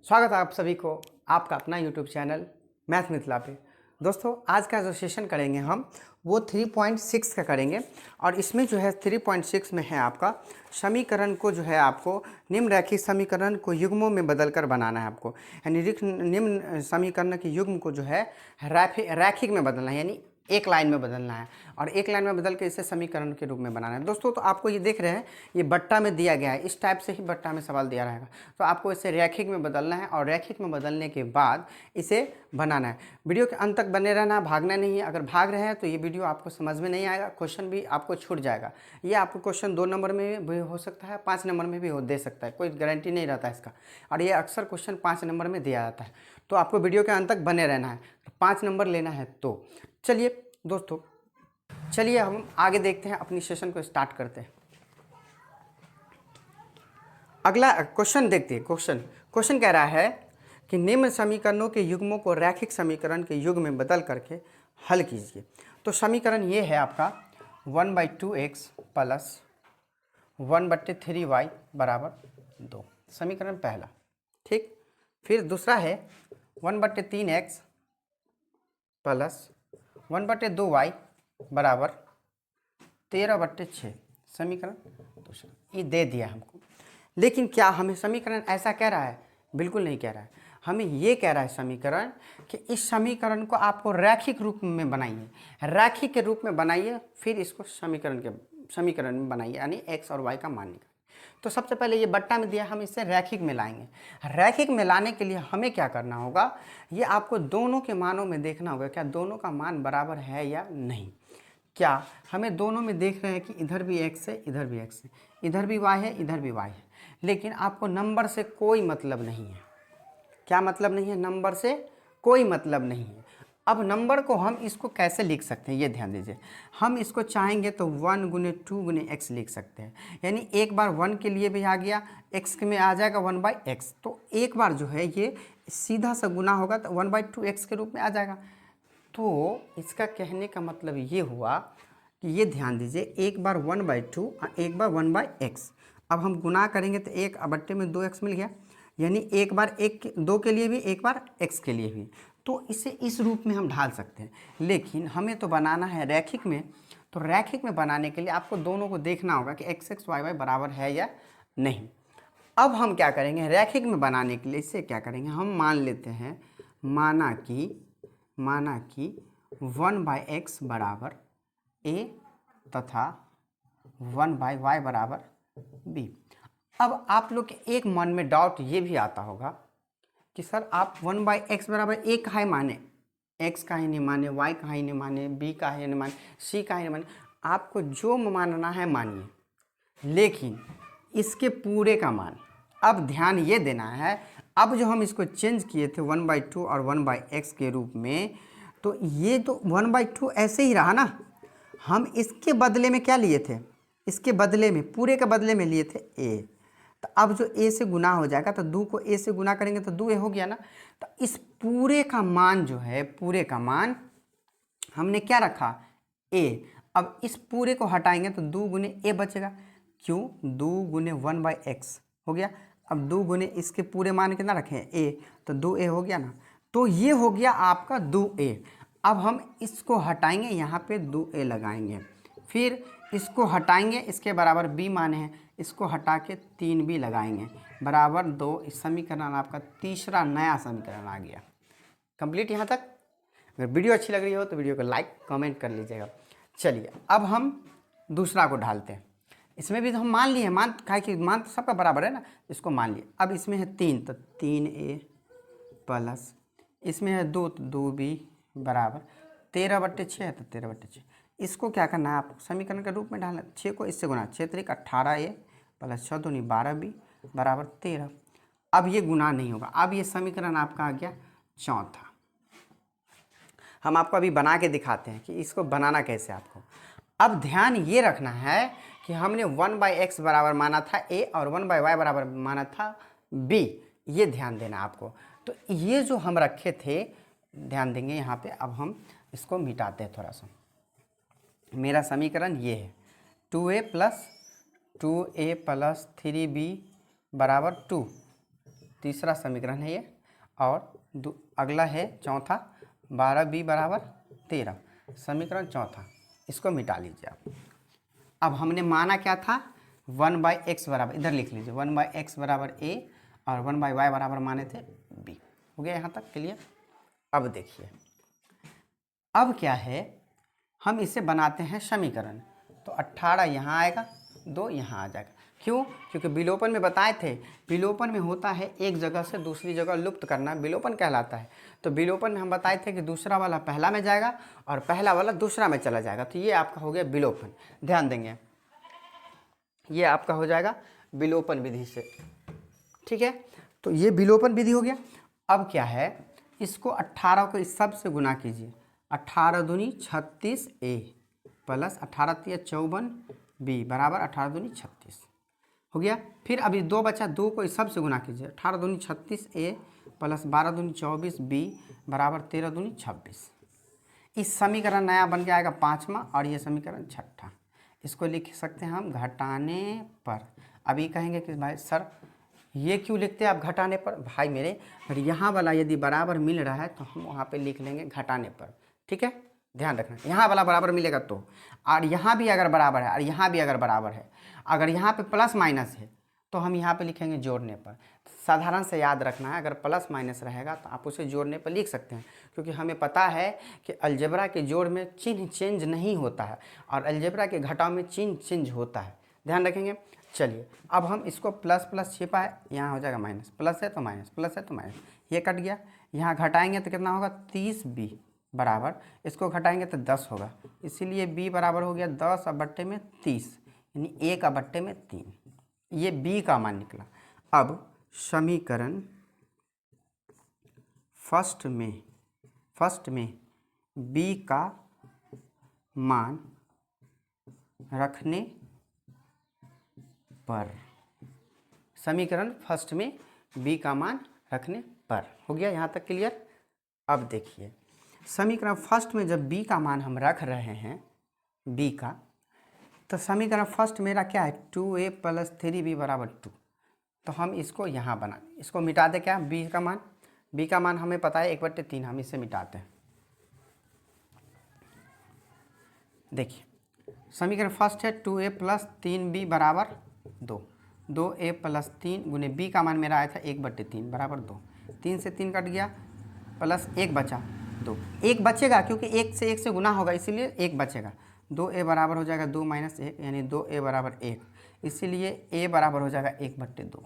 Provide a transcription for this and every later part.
स्वागत है आप सभी को आपका अपना यूट्यूब चैनल मैथ मिथिला पे। दोस्तों आज का जो सेशन करेंगे हम वो 3.6 का करेंगे और इसमें जो है 3.6 में है आपका समीकरण को जो है आपको निम्न रैखिक समीकरण को युग्मों में बदलकर बनाना है आपको, यानी निम्न समीकरण के युग्म को जो है रैखिक में बदलना है, यानी एक लाइन में बदलना है और एक लाइन में बदल के इसे समीकरण के रूप में बनाना है। दोस्तों तो आपको ये देख रहे हैं ये बट्टा में दिया गया है, इस टाइप से ही बट्टा में सवाल दिया रहेगा, तो आपको इसे रैखिक में बदलना है और रैखिक में बदलने के बाद इसे बनाना है। वीडियो के अंत तक बने रहना, भागना नहीं है। अगर भाग रहे हैं तो ये वीडियो आपको समझ में नहीं आएगा, क्वेश्चन भी आपको छूट जाएगा। ये आपको क्वेश्चन 2 नंबर में भी हो सकता है, 5 नंबर में भी दे सकता है, कोई गारंटी नहीं रहता इसका। और ये अक्सर क्वेश्चन 5 नंबर में दिया जाता है, तो आपको वीडियो के अंत तक बने रहना है। 5 नंबर लेना है तो चलिए दोस्तों, चलिए हम आगे देखते हैं, अपनी सेशन को स्टार्ट करते हैं। अगला क्वेश्चन देखते हैं। क्वेश्चन कह रहा है कि निम्न समीकरणों के युग्मों को रैखिक समीकरण के युग्म में बदल करके हल कीजिए। तो समीकरण ये है आपका 1/2x प्लस 1/3y बराबर 2, समीकरण पहला। ठीक, फिर दूसरा है 1/3x प्लस 1/2y बराबर 13/6, समीकरण दूसरा। ये दे दिया हमको, लेकिन क्या हमें समीकरण ऐसा कह रहा है? बिल्कुल नहीं कह रहा है। हमें ये कह रहा है समीकरण कि इस समीकरण को आपको रैखिक रूप में बनाइए, रैखिक के रूप में बनाइए, फिर इसको समीकरण में बनाइए, यानी x और y का मान निकालिए। तो सबसे पहले ये बट्टा में दिया, हम इसे रैखिक में लाएंगे। रैखिक में लाने के लिए हमें क्या करना होगा, ये आपको दोनों के मानों में देखना होगा, क्या दोनों का मान बराबर है या नहीं। क्या हमें दोनों में देख रहे हैं कि इधर भी x है, इधर भी x है, इधर भी y है, इधर भी y है, लेकिन आपको नंबर से कोई मतलब नहीं है। क्या मतलब नहीं है? नंबर से कोई मतलब नहीं है। अब नंबर को हम इसको कैसे लिख सकते हैं, ये ध्यान दीजिए। हम इसको चाहेंगे तो 1 गुने 2 गुने x लिख सकते हैं, यानी एक बार 1 के लिए भी आ गया, x में आ जाएगा 1/x, तो एक बार जो है ये सीधा सा गुना होगा तो 1/2x के रूप में आ जाएगा। तो इसका कहने का मतलब ये हुआ कि ये ध्यान दीजिए, एक बार 1/2 और एक बार 1/x। अब हम गुना करेंगे तो 1/2 में 2x मिल गया, यानी एक बार 2 के लिए भी, एक बार x के लिए भी। तो इसे इस रूप में हम ढाल सकते हैं, लेकिन हमें तो बनाना है रैखिक में। तो रैखिक में बनाने के लिए आपको दोनों को देखना होगा कि x y y बराबर है या नहीं। अब हम क्या करेंगे, रैखिक में बनाने के लिए इसे क्या करेंगे, हम मान लेते हैं, माना कि 1/x बराबर a तथा 1/y बराबर b। अब आप लोग के एक मन में डाउट ये भी आता होगा कि सर आप 1/x बराबर a काहे माने, x काहे नहीं माने, y काहे नहीं माने, b काहे नहीं माने, c काहे नहीं माने। आपको जो मानना है मानिए, लेकिन इसके पूरे का मान, अब ध्यान ये देना है। अब जो हम इसको चेंज किए थे 1/2 और 1/x के रूप में, तो ये तो 1/2 ऐसे ही रहा ना। हम इसके बदले में क्या लिए थे, इसके बदले में, पूरे के बदले में लिए थे a। तो अब जो a से गुना हो जाएगा, तो 2 को a से गुना करेंगे तो 2a हो गया ना। तो इस पूरे का मान जो है, पूरे का मान हमने क्या रखा, a। अब इस पूरे को हटाएंगे तो 2 गुने a बचेगा, क्यों, 2 गुने 1/x हो गया। अब 2 गुने इसके पूरे मान कितना रखें, a, तो 2a हो गया ना। तो ये हो गया आपका 2a। अब हम इसको हटाएंगे, यहाँ पे 2a लगाएंगे, फिर इसको हटाएंगे, इसके बराबर b माने हैं, इसको हटा के 3b लगाएंगे, बराबर 2। इस समीकरण आपका तीसरा नया समीकरण आ गया। कंप्लीट यहाँ तक। अगर वीडियो अच्छी लग रही हो तो वीडियो को लाइक कमेंट कर लीजिएगा। चलिए अब हम दूसरा को ढालते हैं। इसमें भी तो हम मान लिए, मान काहे कि मान तो सबका बराबर है ना, इसको मान लिए। अब इसमें है 3, तो 3a प्लस, इसमें है 2 तो 2b बराबर 13/6 है, तो 13/6। इसको क्या करना है, आपको समीकरण के रूप में ढालना। 6 को इससे गुना, 6 3 18a प्लस 6 दूनी 12b बराबर 13। अब ये गुना नहीं होगा, अब ये समीकरण आपका आ गया चौथा। हम आपको अभी बना के दिखाते हैं कि इसको बनाना कैसे आपको। अब ध्यान ये रखना है कि हमने 1/x बराबर माना था a और 1/y बराबर माना था b, ये ध्यान देना आपको। तो ये जो हम रखे थे, ध्यान देंगे यहाँ पे। अब हम इसको मिटाते हैं थोड़ा सा। मेरा समीकरण ये है, 2a प्लस 3b बराबर 2, तीसरा समीकरण है ये, और अगला है चौथा 12b बराबर 13, समीकरण चौथा, इसको मिटा लीजिए आप। अब हमने माना क्या था, 1/x बराबर, इधर लिख लीजिए 1/x बराबर a और 1/y बराबर माने थे b। हो गया यहाँ तक क्लियर। अब देखिए, अब क्या है, हम इसे बनाते हैं समीकरण। तो 18 यहाँ आएगा, 2 यहाँ आ जाएगा। क्यों? क्योंकि विलोपन में बताए थे, विलोपन में होता है एक जगह से दूसरी जगह लुप्त करना, विलोपन कहलाता है। तो विलोपन में हम बताए थे कि दूसरा वाला पहला में जाएगा और पहला वाला दूसरा में चला जाएगा। तो ये आपका हो गया विलोपन, ध्यान देंगे, ये आपका हो जाएगा विलोपन विधि से। ठीक है, तो ये विलोपन विधि हो गया। अब क्या है, इसको 18 को इस सब से गुना कीजिए, 18 दूनी 36 a प्लस 18 तिया 54 b बराबर 18 दूनी 36 हो गया। फिर अभी 2 बचा, 2 को इस सब से गुना कीजिए, 18 दूनी 36 a प्लस 12 दूनी 24 b बराबर 13 दूनी 26। इस समीकरण नया बन के आएगा 5वां और ये समीकरण 6ठा। इसको लिख सकते हैं हम घटाने पर। अभी कहेंगे कि भाई सर ये क्यों लिखते हैं आप घटाने पर? भाई मेरे, अगर यहाँ वाला यदि बराबर मिल रहा है तो हम वहाँ पे लिख लेंगे घटाने पर। ठीक है, ध्यान रखना, यहाँ वाला बराबर मिलेगा तो, और यहाँ भी अगर बराबर है और यहाँ भी अगर बराबर है, अगर यहाँ पे प्लस माइनस है तो हम यहाँ पे लिखेंगे जोड़ने पर। साधारण से याद रखना है, अगर प्लस माइनस रहेगा तो आप उसे जोड़ने पर लिख सकते हैं, क्योंकि हमें पता है कि अलजेब्रा के जोड़ में चिन्ह चेंज नहीं होता है और अलजेब्रा के घटाव में चिन्ह चेंज होता है, ध्यान रखेंगे। चलिए, अब हम इसको प्लस प्लस छिपा है, यहाँ हो जाएगा माइनस, प्लस है तो माइनस, प्लस है तो माइनस, ये कट गया। यहाँ घटाएंगे तो कितना होगा 30b बराबर, इसको घटाएंगे तो 10 होगा, इसीलिए b बराबर हो गया 10 और बट्टे में 30, यानी a का बट्टे में 3, ये b का मान निकला। अब समीकरण फर्स्ट में b का मान रखने पर, समीकरण फर्स्ट में b का मान रखने पर, हो गया यहाँ तक क्लियर। अब देखिए, समीकरण फर्स्ट में जब b का मान हम रख रहे हैं b का, तो समीकरण फर्स्ट मेरा क्या है 2a प्लस 3b बराबर 2। तो हम इसको यहाँ बना, इसको मिटा दे क्या, b का मान हमें पता है 1/3, हम इसे मिटाते हैं। देखिए, समीकरण फर्स्ट है 2a प्लस 3b बराबर 2, 2a प्लस 3 गुने b का मान मेरा आया था 1/3 बराबर 2, 3 से 3 कट गया, प्लस 1 बचा 2, 1 बचेगा क्योंकि 1 से गुना होगा इसीलिए 1 बचेगा, 2a बराबर हो जाएगा 2 माइनस 1 यानी 2a बराबर 1, इसीलिए a बराबर हो जाएगा 1/2।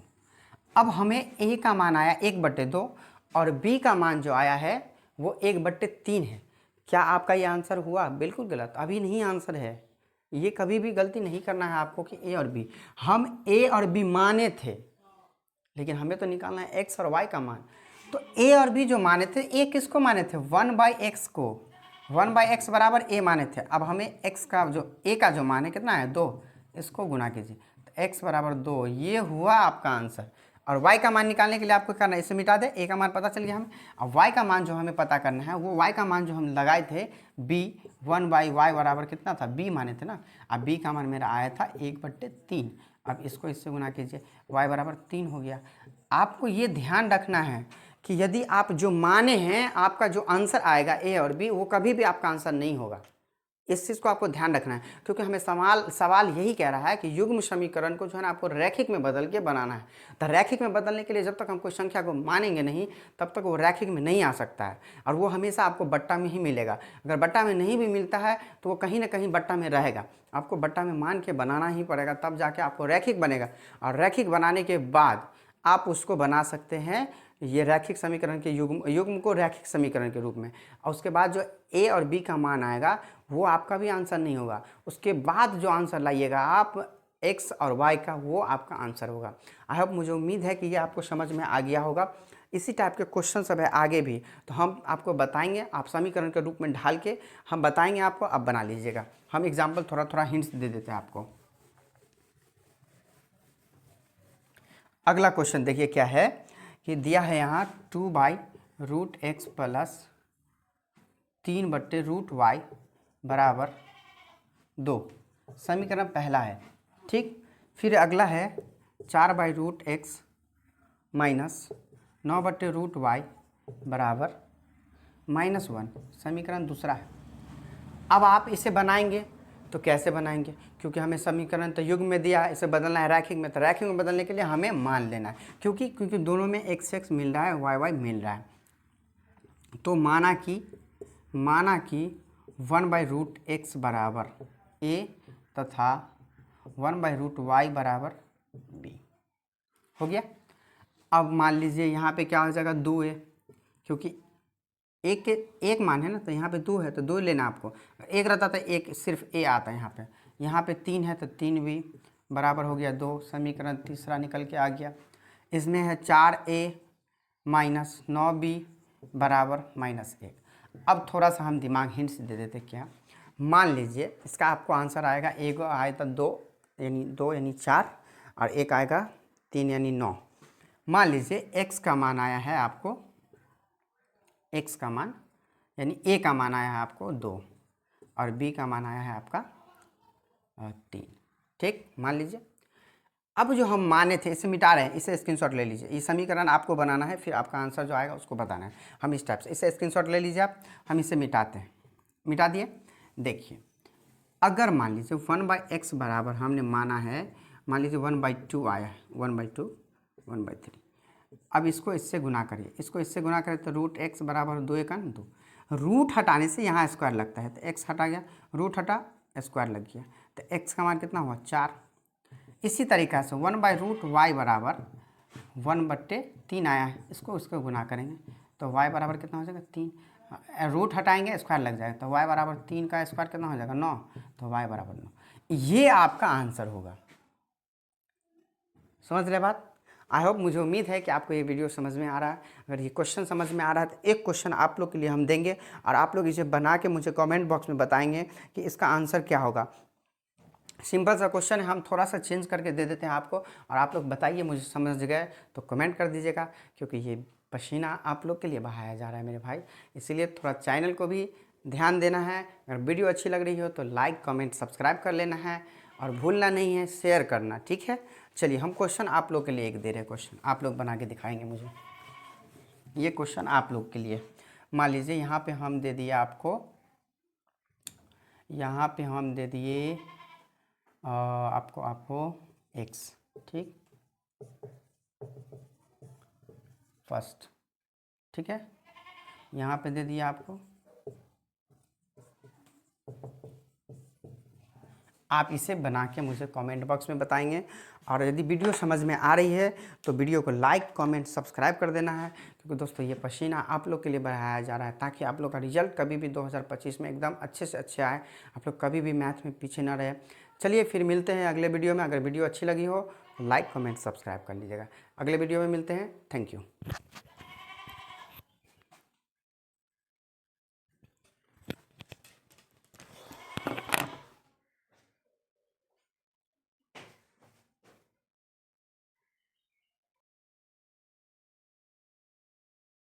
अब हमें a का मान आया 1/2 और b का मान जो आया है वो 1/3 है। क्या आपका ये आंसर हुआ? बिल्कुल गलत, अभी नहीं आंसर है। ये कभी भी गलती नहीं करना है आपको कि a और b, हम a और b माने थे लेकिन हमें तो निकालना है x और y का मान। तो a और b जो माने थे, a किसको माने थे 1/x को, 1/x बराबर a माने थे। अब हमें x का जो a का जो मान है कितना है 2, इसको गुना कीजिए तो x बराबर 2, ये हुआ आपका आंसर। और y का मान निकालने के लिए आपको करना है, इसे मिटा दे, a का मान पता चल गया हमें। अब y का मान जो हमें पता करना है, वो y का मान जो हम लगाए थे b 1/y बराबर कितना था, b माने थे ना। अब b का मान मेरा आया था 1/3। अब इसको इससे गुना कीजिए, y बराबर 3 हो गया। आपको ये ध्यान रखना है कि यदि आप जो माने हैं, आपका जो आंसर आएगा a और b, वो कभी भी आपका आंसर नहीं होगा। इस चीज़ को आपको ध्यान रखना है, क्योंकि हमें सवाल यही कह रहा है कि युग्म समीकरण को जो है ना आपको रैखिक में बदल के बनाना है। तो रैखिक में बदलने के लिए जब तक हम कोई संख्या को मानेंगे नहीं, तब तक वो रैखिक में नहीं आ सकता है, और वो हमेशा आपको बट्टा में ही मिलेगा। अगर बट्टा में नहीं भी मिलता है तो वो कहीं ना कहीं बट्टा में रहेगा, आपको बट्टा में मान के बनाना ही पड़ेगा, तब जाके आपको रैखिक बनेगा। और रैखिक बनाने के बाद आप उसको बना सकते हैं ये रैखिक समीकरण के युग्म को रैखिक समीकरण के रूप में। और उसके बाद जो a और b का मान आएगा वो आपका भी आंसर नहीं होगा, उसके बाद जो आंसर लाइएगा आप x और y का, वो आपका आंसर होगा। आई होप, मुझे उम्मीद है कि ये आपको समझ में आ गया होगा। इसी टाइप के क्वेश्चन सब है आगे भी, तो हम आपको बताएंगे, आप समीकरण के रूप में ढाल के हम बताएंगे आपको, आप बना लीजिएगा। हम एग्जाम्पल थोड़ा थोड़ा हिंट्स दे देते हैं आपको। अगला क्वेश्चन देखिए क्या है कि दिया है यहाँ 2/√x प्लस 3/√y बराबर 2, समीकरण पहला है, ठीक। फिर अगला है 4/√x माइनस 9/√y बराबर -1, समीकरण दूसरा है। अब आप इसे बनाएंगे तो कैसे बनाएंगे, क्योंकि हमें समीकरण तो युग्म में दिया है, इसे बदलना है रैखिक में, तो रैखिक में बदलने के लिए हमें मान लेना है, क्योंकि दोनों में x मिल रहा है, y मिल रहा है। तो माना कि 1/√x बराबर a तथा 1/√y बराबर b हो गया। अब मान लीजिए यहाँ पे क्या हो जाएगा, 2a, क्योंकि एक मान है ना, तो यहाँ पे 2 है तो 2 लेना आपको। एक रहता था एक सिर्फ a आता है यहाँ पे 3 है तो 3b बराबर हो गया 2, समीकरण तीसरा निकल के आ गया। इसमें है 4a माइनस 9b बराबर -1। अब थोड़ा सा हम दिमाग हिंट्स दे देते क्या, मान लीजिए इसका आपको आंसर आएगा, एक आया था 2 यानी 4 और एक आएगा 3 यानी 9। मान लीजिए x का मान आया है आपको, x का मान यानी a का मान आया है आपको 2 और b का मान आया है आपका 3, ठीक। मान लीजिए अब जो हम माने थे इसे मिटा रहे हैं, इसे स्क्रीनशॉट ले लीजिए। ये समीकरण आपको बनाना है, फिर आपका आंसर जो आएगा उसको बताना है। हम इस टाइप से इसे स्क्रीनशॉट ले लीजिए आप, हम इसे मिटाते हैं। मिटा दिए। देखिए अगर मान लीजिए 1/x बराबर हमने माना है, मान लीजिए 1/2 आया है, 1/2 1/3। अब इसको इससे गुना करिए, इसको इससे गुना करें तो √x बराबर 2 × 2। रूट हटाने से यहाँ स्क्वायर लगता है, तो x हटा गया, रूट हटा स्क्वायर लग गया, तो x का मान कितना हुआ 4। इसी तरीक़ा से 1/√y बराबर 1/3 आया है, इसको गुना करेंगे तो y बराबर कितना हो जाएगा 3। रूट हटाएंगे स्क्वायर लग जाएगा, तो y बराबर 3 का स्क्वायर कितना हो जाएगा 9, तो y बराबर 9। ये आपका आंसर होगा। समझ रहे बात। आई होप, मुझे उम्मीद है कि आपको ये वीडियो समझ में आ रहा है। अगर ये क्वेश्चन समझ में आ रहा है तो एक क्वेश्चन आप लोग के लिए हम देंगे और आप लोग इसे बना के मुझे कमेंट बॉक्स में बताएंगे कि इसका आंसर क्या होगा। सिंपल सा क्वेश्चन है, हम थोड़ा सा चेंज करके दे देते हैं आपको, और आप लोग बताइए मुझे समझ गए तो कमेंट कर दीजिएगा, क्योंकि ये पसीना आप लोग के लिए बहाया जा रहा है मेरे भाई, इसीलिए थोड़ा चैनल को भी ध्यान देना है। अगर वीडियो अच्छी लग रही हो तो लाइक कमेंट सब्सक्राइब कर लेना है और भूलना नहीं है शेयर करना, ठीक है। चलिए हम क्वेश्चन आप लोग के लिए एक दे रहे हैं, क्वेश्चन आप लोग बना के दिखाएंगे मुझे। ये क्वेश्चन आप लोग के लिए, मान लीजिए यहाँ पे हम दे दिए आपको, यहाँ पे हम दे दिए आपको x, ठीक, फर्स्ट, ठीक है। यहाँ पे दे दिया आपको, आप इसे बना के मुझे कमेंट बॉक्स में बताएंगे। और यदि वीडियो समझ में आ रही है तो वीडियो को लाइक कमेंट सब्सक्राइब कर देना है, क्योंकि दोस्तों ये पसीना आप लोग के लिए बढ़ाया जा रहा है, ताकि आप लोग का रिजल्ट कभी भी 2025 में एकदम अच्छे से अच्छे आए, आप लोग कभी भी मैथ में पीछे ना रहे। चलिए फिर मिलते हैं अगले वीडियो में। अगर वीडियो अच्छी लगी हो तो लाइक कमेंट सब्सक्राइब कर लीजिएगा। अगले वीडियो में मिलते हैं। Thank you.